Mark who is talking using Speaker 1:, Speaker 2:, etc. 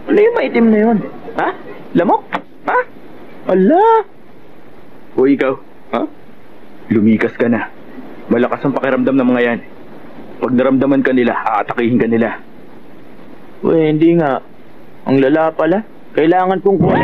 Speaker 1: Ano yung maitim na yun? Ha? Lamok? Ha? Ala!
Speaker 2: O ikaw,
Speaker 1: Ha?
Speaker 2: lumikas ka na. Malakas ang pakiramdam ng mga yan. Pag naramdaman ka nila, aatakihin ka nila.
Speaker 1: Uy, hindi nga. Ang lala pala. Kailangan kong kuha.